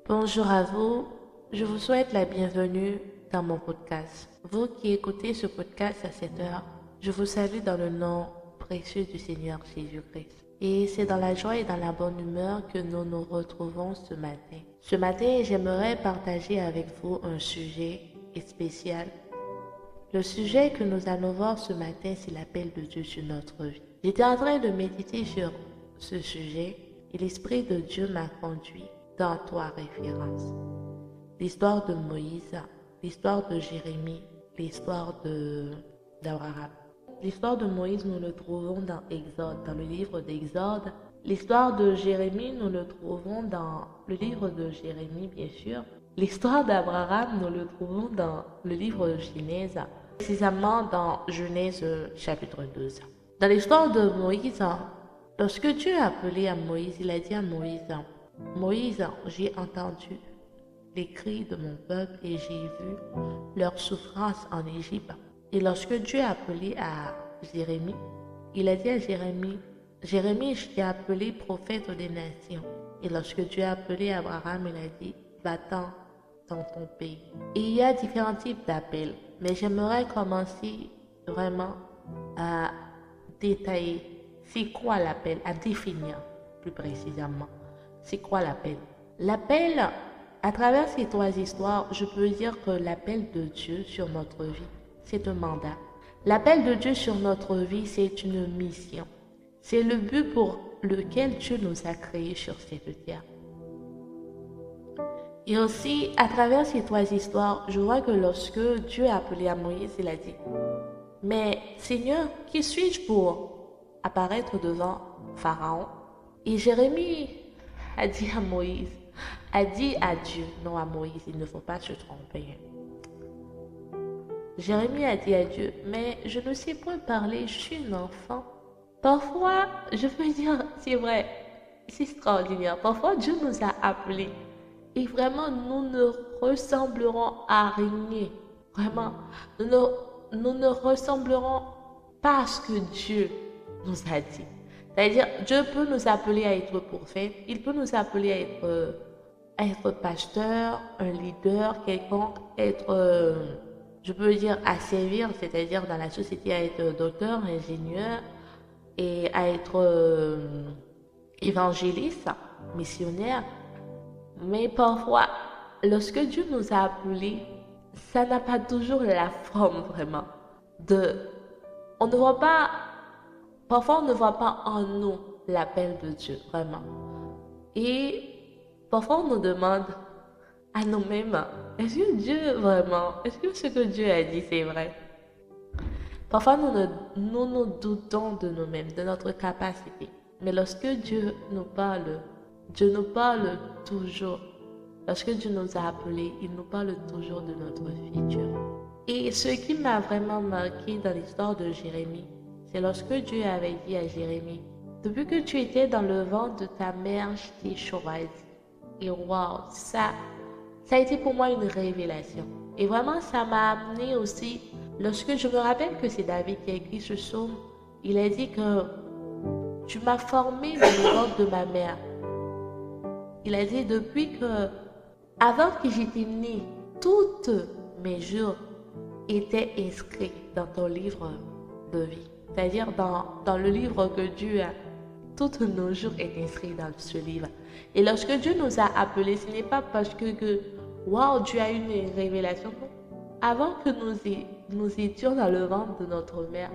Bonjour à vous, je vous souhaite la bienvenue dans mon podcast. Vous qui écoutez ce podcast à cette heure, je vous salue dans le nom précieux du Seigneur Jésus-Christ. Et c'est dans la joie et dans la bonne humeur que nous nous retrouvons ce matin. Ce matin, j'aimerais partager avec vous un sujet spécial. Le sujet que nous allons voir ce matin, c'est l'appel de Dieu sur notre vie. J'étais en train de méditer sur ce sujet et l'Esprit de Dieu m'a conduit dans 3 références. L'histoire de Moïse, l'histoire de Jérémie, l'histoire d'Abraham. L'histoire de Moïse, nous le trouvons dans Exode, dans le livre d'Exode. L'histoire de Jérémie, nous le trouvons dans le livre de Jérémie, bien sûr. L'histoire d'Abraham, nous le trouvons dans le livre de Genèse, précisément dans Genèse chapitre 12. Dans l'histoire de Moïse, lorsque Dieu a appelé à Moïse, il a dit à Moïse, « Moïse, j'ai entendu les cris de mon peuple et j'ai vu leur souffrance en Égypte. » Et lorsque Dieu a appelé à Jérémie, il a dit à Jérémie, « Jérémie, je t'ai appelé prophète des nations. » Et lorsque Dieu a appelé Abraham, il a dit, « Va-t'en dans ton pays. » Et il y a différents types d'appels, mais j'aimerais commencer vraiment à détailler c'est quoi l'appel, à définir plus précisément. C'est quoi l'appel? L'appel, à travers ces 3 histoires, je peux dire que l'appel de Dieu sur notre vie, c'est un mandat. L'appel de Dieu sur notre vie, c'est une mission. C'est le but pour lequel Dieu nous a créés sur cette terre. Et aussi, à travers ces 3 histoires, je vois que lorsque Dieu a appelé à Moïse, il a dit, « Mais Seigneur, qui suis-je pour apparaître devant Pharaon ?» Et Jérémie a dit à Moïse, a dit à Dieu, non à Moïse, il ne faut pas se tromper. Jérémie a dit à Dieu, mais je ne sais point parler, je suis un enfant. Parfois, je peux dire, c'est vrai, c'est extraordinaire. Parfois, Dieu nous a appelés et vraiment, nous ne ressemblerons à rien. Vraiment, nous ne ressemblerons pas à ce que Dieu nous a dit. C'est-à-dire, Dieu peut nous appeler à être prophète, il peut nous appeler à être pasteur, un leader quelconque, je peux dire, à servir, c'est-à-dire dans la société, à être docteur, ingénieur, et à être évangéliste, missionnaire. Mais parfois, lorsque Dieu nous a appelés, ça n'a pas toujours la forme vraiment on ne voit pas. Parfois, on ne voit pas en nous l'appel de Dieu, vraiment. Et parfois, on nous demande à nous-mêmes, est-ce que Dieu, vraiment, est-ce que ce que Dieu a dit, c'est vrai? Parfois, nous doutons de nous-mêmes, de notre capacité. Mais lorsque Dieu nous parle toujours. Lorsque Dieu nous a appelés, il nous parle toujours de notre futur. Et ce qui m'a vraiment marqué dans l'histoire de Jérémie, c'est lorsque Dieu avait dit à Jérémie, « Depuis que tu étais dans le ventre de ta mère, je t'ai choisi. » Et waouh, ça a été pour moi une révélation. Et vraiment, ça m'a amené aussi, lorsque je me rappelle que c'est David qui a écrit ce psaume, il a dit que « Tu m'as formé dans le ventre de ma mère. » Il a dit avant que j'étais née, toutes mes jours étaient inscrits dans ton livre de vie. C'est-à-dire dans le livre que Dieu a, tous nos jours est inscrit dans ce livre. Et lorsque Dieu nous a appelés, ce n'est pas parce que waouh, Dieu a eu une révélation. Avant que nous étions dans le ventre de notre mère,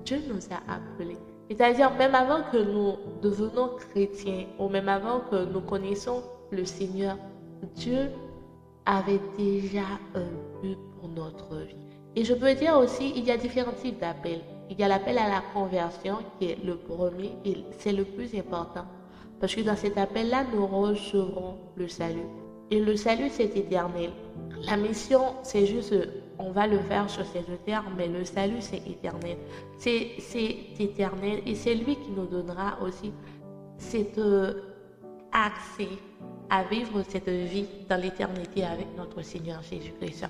Dieu nous a appelés. C'est-à-dire même avant que nous devenons chrétiens, ou même avant que nous connaissions le Seigneur, Dieu avait déjà un but pour notre vie. Et je peux dire aussi, il y a différents types d'appels. Il y a l'appel à la conversion qui est le premier et c'est le plus important. Parce que dans cet appel-là, nous recevrons le salut. Et le salut, c'est éternel. La mission, c'est juste, on va le faire sur cette terre, mais le salut, c'est éternel. C'est éternel et c'est lui qui nous donnera aussi cet accès à vivre cette vie dans l'éternité avec notre Seigneur Jésus-Christ.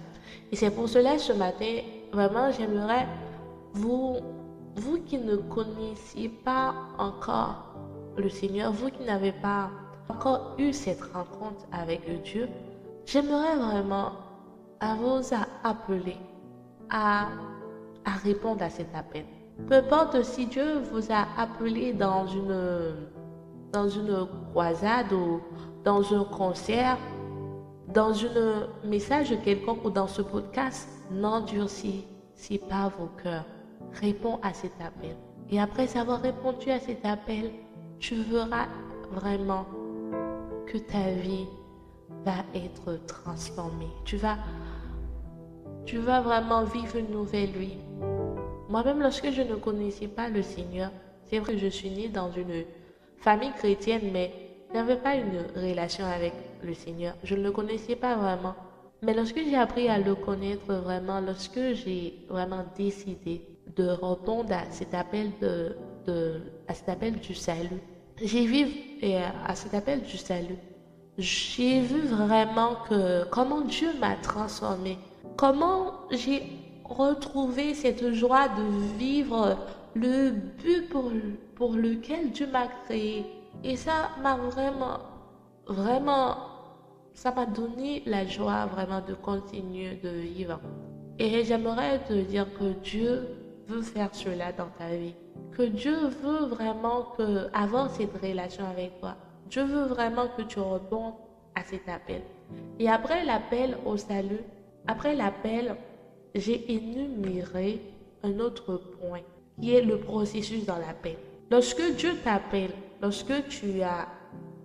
Et c'est pour cela, ce matin, vraiment, j'aimerais vous qui ne connaissiez pas encore le Seigneur, vous qui n'avez pas encore eu cette rencontre avec Dieu, j'aimerais vraiment vous appeler à, à répondre à cet appel. Peu importe si Dieu vous a appelé dans une croisade ou dans un concert, dans un message quelconque ou dans ce podcast, n'endurcis pas vos cœurs. Réponds à cet appel. Et après avoir répondu à cet appel, tu verras vraiment que ta vie va être transformée. Tu vas vraiment vivre une nouvelle vie. Moi-même, lorsque je ne connaissais pas le Seigneur, c'est vrai que je suis née dans une famille chrétienne, mais je n'avais pas une relation avec le Seigneur. Je ne le connaissais pas vraiment. Mais lorsque j'ai appris à le connaître vraiment, lorsque j'ai vraiment décidé de répondre à cet appel à cet appel du salut, à cet appel du salut, j'ai vu vraiment comment Dieu m'a transformée, comment j'ai retrouvé cette joie de vivre le but pour lequel Dieu m'a créé. Et ça m'a vraiment, ça m'a donné la joie vraiment de continuer de vivre. Et j'aimerais te dire que Dieu veut faire cela dans ta vie. Que Dieu veut vraiment avoir cette relation avec toi. Dieu veut vraiment que tu répondes à cet appel. Et après l'appel au salut, après l'appel, j'ai énuméré un autre point qui est le processus dans l'appel. Lorsque Dieu t'appelle, lorsque tu as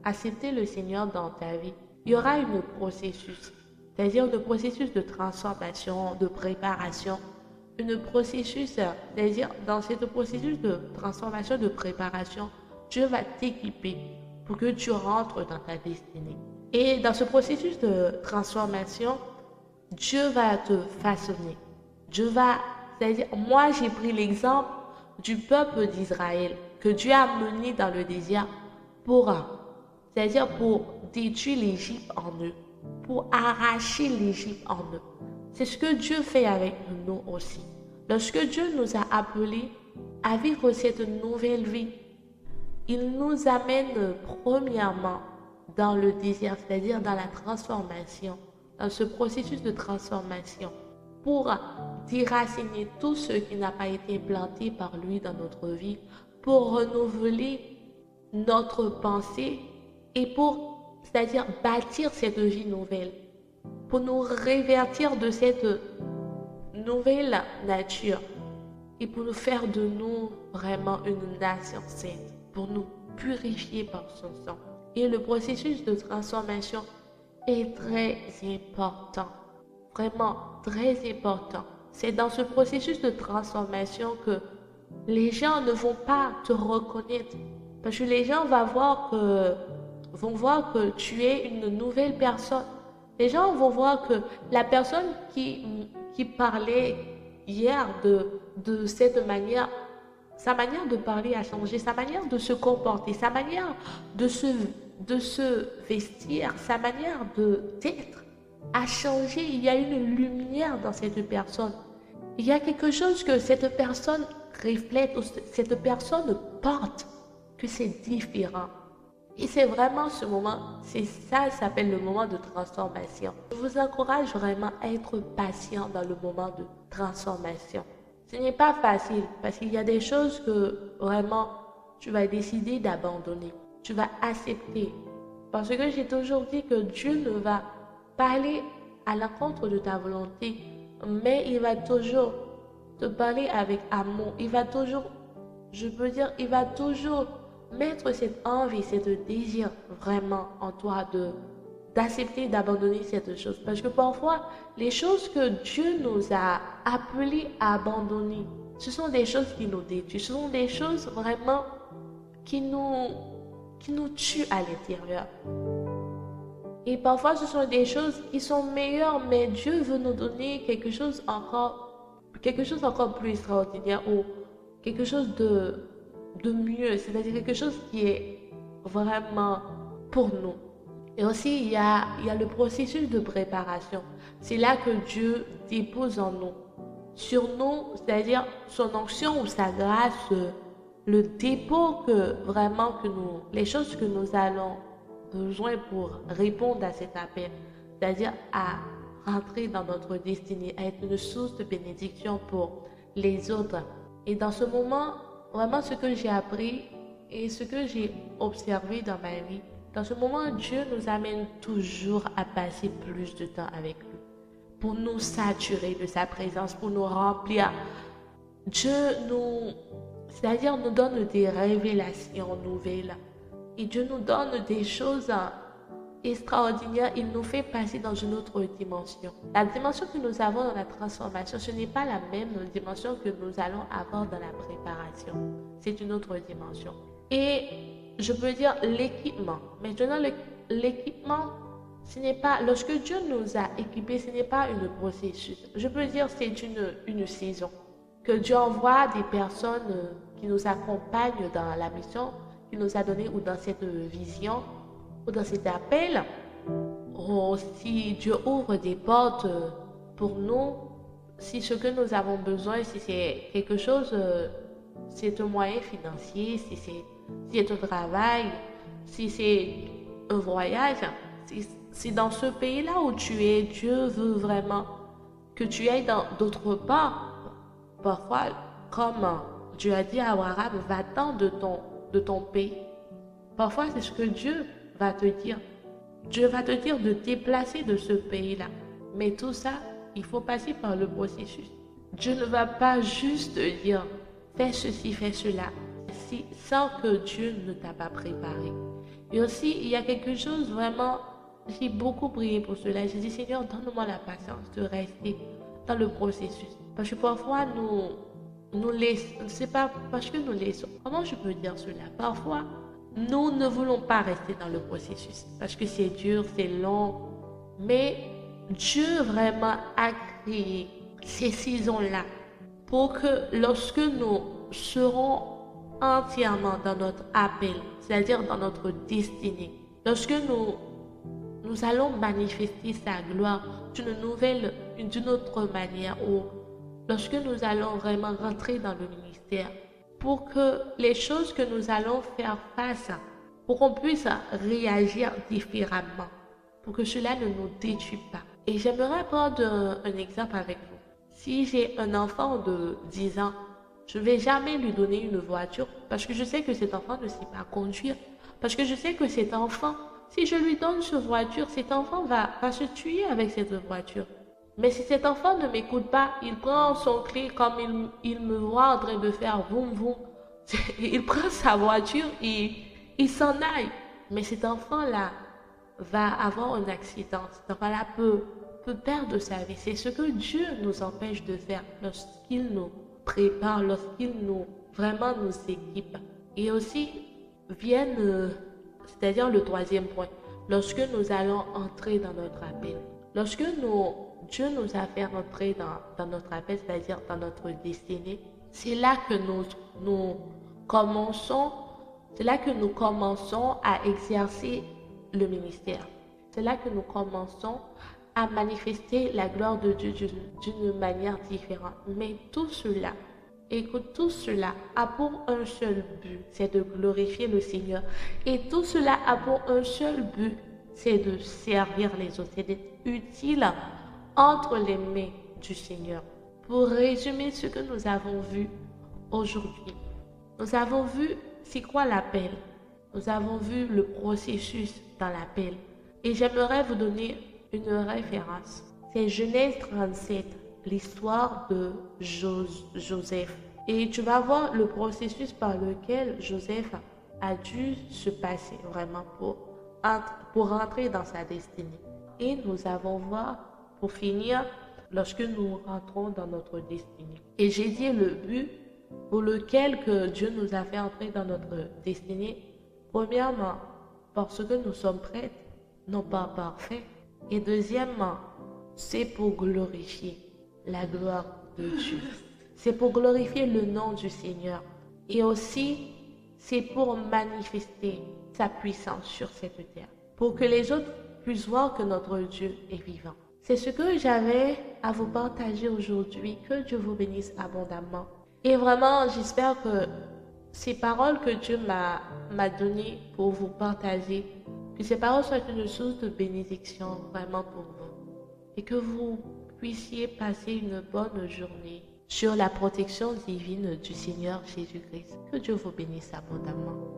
accepté le Seigneur dans ta vie, il y aura un processus, c'est-à-dire le processus de transformation, de préparation, c'est-à-dire dans ce processus de transformation, de préparation, Dieu va t'équiper pour que tu rentres dans ta destinée. Et dans ce processus de transformation, Dieu va te façonner. C'est-à-dire, moi j'ai pris l'exemple du peuple d'Israël que Dieu a mené dans le désert c'est-à-dire pour détruire l'Égypte en eux, pour arracher l'Égypte en eux. C'est ce que Dieu fait avec nous aussi. Lorsque Dieu nous a appelés à vivre cette nouvelle vie, il nous amène premièrement dans le désert, c'est-à-dire dans la transformation, dans ce processus de transformation, pour déraciner tout ce qui n'a pas été planté par lui dans notre vie, pour renouveler notre pensée et c'est-à-dire bâtir cette vie nouvelle, pour nous révertir de cette nouvelle nature et pour nous faire de nous vraiment une nation sainte, pour nous purifier par son sang. Et le processus de transformation est très important, vraiment très important. C'est dans ce processus de transformation que les gens ne vont pas te reconnaître, parce que les gens vont voir que tu es une nouvelle personne. Les gens vont voir que la personne qui parlait hier de cette manière, sa manière de parler a changé, sa manière de se comporter, sa manière de se vestir, sa manière d'être a changé. Il y a une lumière dans cette personne. Il y a quelque chose que cette personne reflète, ou cette personne porte, que c'est différent. Et c'est vraiment ce moment, ça s'appelle le moment de transformation. Je vous encourage vraiment à être patient dans le moment de transformation. Ce n'est pas facile parce qu'il y a des choses que vraiment tu vas décider d'abandonner. Tu vas accepter. Parce que j'ai toujours dit que Dieu ne va pas aller à l'encontre de ta volonté, mais il va toujours te parler avec amour. Il va toujours mettre cette envie, ce désir vraiment en toi d'accepter, d'abandonner cette chose. Parce que parfois, les choses que Dieu nous a appelés à abandonner, ce sont des choses qui nous détruisent. Ce sont des choses vraiment qui nous tuent à l'intérieur. Et parfois, ce sont des choses qui sont meilleures, mais Dieu veut nous donner quelque chose encore plus extraordinaire, ou quelque chose de mieux, c'est-à-dire quelque chose qui est vraiment pour nous. Et aussi, il y a le processus de préparation. C'est là que Dieu dépose en nous, sur nous, c'est-à-dire son onction ou sa grâce, le dépôt les choses que nous allons besoin pour répondre à cet appel, c'est-à-dire à rentrer dans notre destinée, à être une source de bénédiction pour les autres. Et dans ce moment, vraiment ce que j'ai appris et ce que j'ai observé dans ma vie, dans ce moment, Dieu nous amène toujours à passer plus de temps avec lui, pour nous saturer de sa présence, pour nous remplir. Dieu c'est-à-dire nous donne des révélations nouvelles. Et Dieu nous donne des choses extraordinaires. Il nous fait passer dans une autre dimension. La dimension que nous avons dans la transformation, ce n'est pas la même dimension que nous allons avoir dans la préparation. C'est une autre dimension. Et je peux dire l'équipement. Maintenant, l'équipement, ce n'est pas, lorsque Dieu nous a équipés, ce n'est pas un processus. Je peux dire c'est une saison. Que Dieu envoie des personnes qui nous accompagnent dans la mission qu'il nous a donnée ou dans cette vision ou dans cet appel. Ou si Dieu ouvre des portes pour nous, si ce que nous avons besoin, si c'est quelque chose, c'est un moyen financier, si c'est un travail, si c'est un voyage, si dans ce pays-là où tu es, Dieu veut vraiment que tu ailles dans d'autres parts. Parfois, comme Dieu a dit à Abraham, va-t'en de ton pays. Parfois, c'est ce que Dieu va te dire. Dieu va te dire de te déplacer de ce pays-là. Mais tout ça, il faut passer par le processus. Dieu ne va pas juste te dire, fais ceci, fais cela, sans que Dieu ne t'a pas préparé. Et aussi, il y a quelque chose vraiment, j'ai beaucoup prié pour cela. J'ai dit, Seigneur, donne-moi la patience de rester dans le processus. Parce que parfois, nous laissons, c'est pas parce que nous laissons. Comment je peux dire cela? Parfois, nous ne voulons pas rester dans le processus parce que c'est dur, c'est long. Mais Dieu vraiment a créé ces saisons-là pour que lorsque nous serons entièrement dans notre appel, c'est-à-dire dans notre destinée, lorsque nous allons manifester sa gloire d'une autre manière, ou lorsque nous allons vraiment rentrer dans le ministère, pour que les choses que nous allons faire face, pour qu'on puisse réagir différemment, pour que cela ne nous détruise pas. Et j'aimerais prendre un exemple avec vous. Si j'ai un enfant de 10 ans, je ne vais jamais lui donner une voiture parce que je sais que cet enfant ne sait pas conduire. Parce que je sais que cet enfant, si je lui donne cette voiture, cet enfant va se tuer avec cette voiture. Mais si cet enfant ne m'écoute pas, il prend son clé comme il me voit en train de faire boum boum. Il prend sa voiture et il s'en aille. Mais cet enfant-là va avoir un accident. Cet enfant-là peut perdre sa vie. C'est ce que Dieu nous empêche de faire lorsqu'il nous prépare, lorsqu'il vraiment nous équipe. Et aussi viennent, c'est-à-dire le troisième point, lorsque nous allons entrer dans notre appel. Lorsque Dieu nous a fait rentrer dans notre appel, c'est-à-dire dans notre destinée, c'est là que nous commençons à exercer le ministère. C'est là que nous commençons à manifester la gloire de Dieu d'une manière différente. Mais tout cela, tout cela a pour un seul but, c'est de glorifier le Seigneur. Et tout cela a pour un seul but, c'est de servir les autres, c'est d'être utile entre les mains du Seigneur. Pour résumer ce que nous avons vu aujourd'hui, nous avons vu c'est quoi l'appel. Nous avons vu le processus dans l'appel. Et j'aimerais vous donner une référence. C'est Genèse 37, l'histoire de Joseph. Et tu vas voir le processus par lequel Joseph a dû se passer vraiment pour rentrer dans sa destinée. Et nous allons voir, pour finir, lorsque nous rentrons dans notre destinée. Et j'ai dit le but pour lequel que Dieu nous a fait entrer dans notre destinée. Premièrement, parce que nous sommes prêts, non pas parfaits. Et deuxièmement, c'est pour glorifier la gloire de Dieu. C'est pour glorifier le nom du Seigneur. Et aussi, c'est pour manifester sa puissance sur cette terre. Pour que les autres puissent voir que notre Dieu est vivant. C'est ce que j'avais à vous partager aujourd'hui. Que Dieu vous bénisse abondamment. Et vraiment, j'espère que ces paroles que Dieu m'a données pour vous partager Que ces paroles soient une source de bénédiction vraiment pour vous. Et que vous puissiez passer une bonne journée sur la protection divine du Seigneur Jésus-Christ. Que Dieu vous bénisse abondamment.